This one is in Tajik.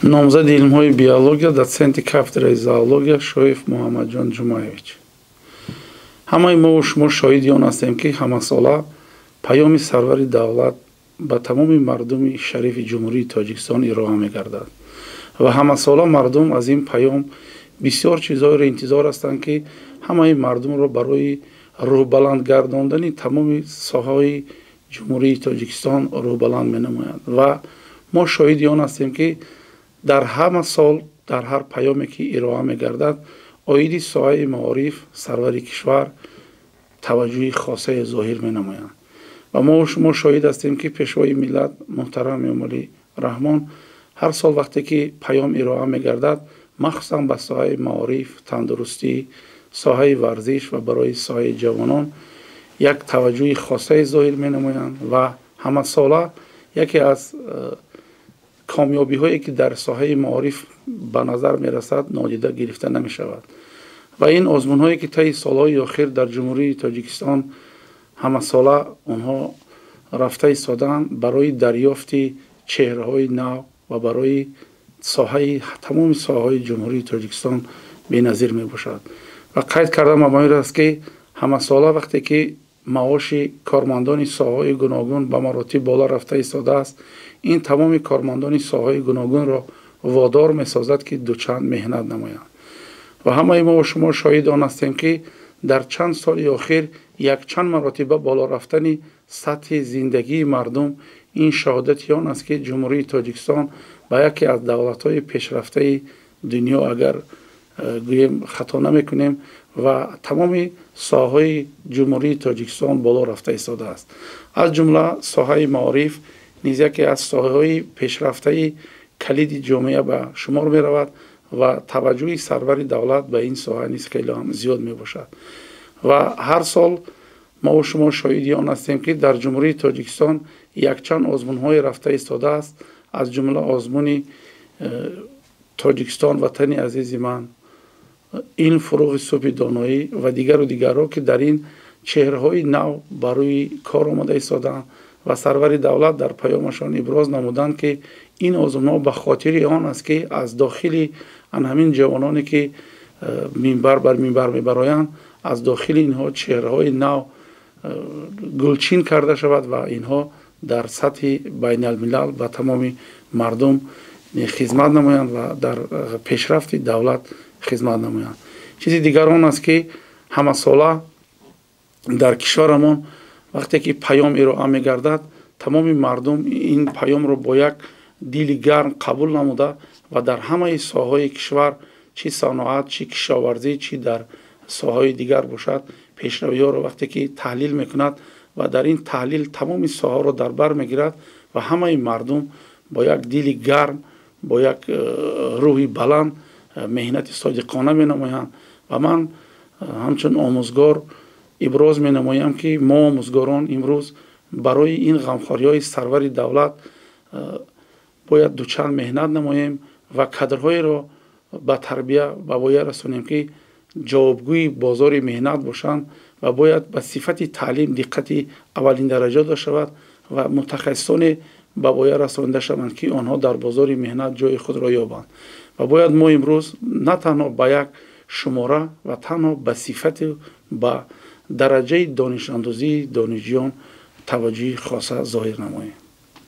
номзади илмҳои биология, дотсенти кафедраи зоология Шоев Муҳаммадҷон Ҷумаевич. Ҳамаи мо шумо шоҳиди он ҳастем, ки ҳамасола паёми сарвари давлат ба тамоми мардуми шарифи ҷумҳурии Тоҷикистон ироа мегардад ва ҳамасола мардум аз ин паём бисёр чизҳоеро интизор ҳастанд, ки ҳамаи мардумро барои рӯҳбаланд гардондани тамоми соҳаҳои ҷумҳурии Тоҷикистон рӯҳбаланд менамоянд. Ва мо шоҳиди он ҳастем, ки дар ҳама сол дар ҳар паёме ки ироа мегардад, оиди соҳаи маориф сарвари кишвар таваҷҷӯҳи хосае зоҳир менамоянд. ва мо шумо шоҳид ҳастем, ки пешвои миллат муҳтарам Эмомалӣ Раҳмон ҳар сол вақте ки паём ироа мегардад, махсусан ба соҳаи маориф, тандурустӣ, соҳаи варзиш ва барои соҳаи ҷавонон як таваҷҷӯҳи хосае зоҳир менамоянд ва ҳамасола яке аз камёбиҳое ки дар соҳаи маориф ба назар мерасад нодида гирифта намешавад. ва ин озмунҳое ки таи солҳои охир дар ҷумҳурии Тоҷикистон ҳамасола онҳо рафта истоданд, барои дарёфти чеҳраҳои нав ва барои тамоми соҳаҳои ҷумҳурии Тоҷикистон беназир мебошад. ва қайд карда мабойр аст, ки ҳамасола вақте ки маоши кормандони соҳаҳои гуногун ба маротиб бола рафта истодааст, ин тамоми кормандони соҳаҳои гуногунро водор месозад, ки дучанд меҳнат намоянд. ва ҳамаи мо шумо шоҳид он ҳастем, ки дар чанд соли охир якчанд маротиба боло рафтани сатҳи зиндагии мардум ин шаҳодати он аст, ки ҷумҳурии Тоҷикистон ба яке аз давлатҳои пешрафтаи дунё агар гӯем хато намекунем ва тамоми соҳаҳои ҷумҳурии Тоҷикистон боло рафта истодааст. аз ҷумла соҳаи маориф низ яке аз соҳаҳои пешрафтаи калиди ҷомеа ба шумор меравад ва таваҷҷӯҳи сарвари давлат ба ин соҳа низ хеле ҳам зиёд мебошад. ва ҳар сол мо шумо шоҳиди он ҳастем, ки дар ҷумҳурии Тоҷикистон якчанд озмунҳое рафта истодааст, аз ҷумла озмуни Тоҷикистон ватани азизи ман, илм фурӯғи субҳи доноӣ ва дигару дигарҳо, ки дар ин чеҳраҳои нав ба рӯи кор омада истоданд ва сарвари давлат дар паёмашон иброз намуданд, ки ин озмунҳо ба хотири он аст, ки аз дохили ҳамин ҷавононе ки минбар бар минбар мебароянд, аз дохили инҳо чеҳраҳои нав гулчин карда шавад ва инҳо дар сатҳи байналмилал ба тамоми мардум хизмат намоянд ва дар пешрафти давлат хизмат намоянд. чизи дигар он аст, ки ҳамасола дар кишварамон вақте ки паём ироа мегардад, тамоми мардум ин паёмро бо як дили гарм қабул намуда ва дар ҳамаи соҳаҳои кишвар, чи саноат, чи кишоварзӣ, чи дар соҳаҳои дигар бошад, пешравиҳоро вақте ки таҳлил мекунад ва дар ин таҳлил тамоми соҳаҳоро дар бар мегирад ва ҳамаи мардум бо як дили гарм, бо як рӯҳи баланд меҳнати содиқона менамоянд. ва ман ҳамчун омӯзгор иброз менамоям, ки мо омӯзгорон имрӯз барои ин ғамхориҳои сарвари давлат бояд дучанд меҳнат намоем ва кадрҳоеро ба тарбия ба воя расонем, ки ҷавобгӯи бозори меҳнат бошанд ва бояд ба сифати таълим диққати аввалиндараҷа дошта шавад ва мутахассисоне ба воя расонида шаванд, ки онҳо дар бозори меҳнат ҷои худро ёбанд. ва бояд мо имрӯз на танҳо ба як шумора ва танҳо ба сифату ба дараҷаи донишандозии донишҷӯён таваҷҷӯҳи хоса зоҳир намоем.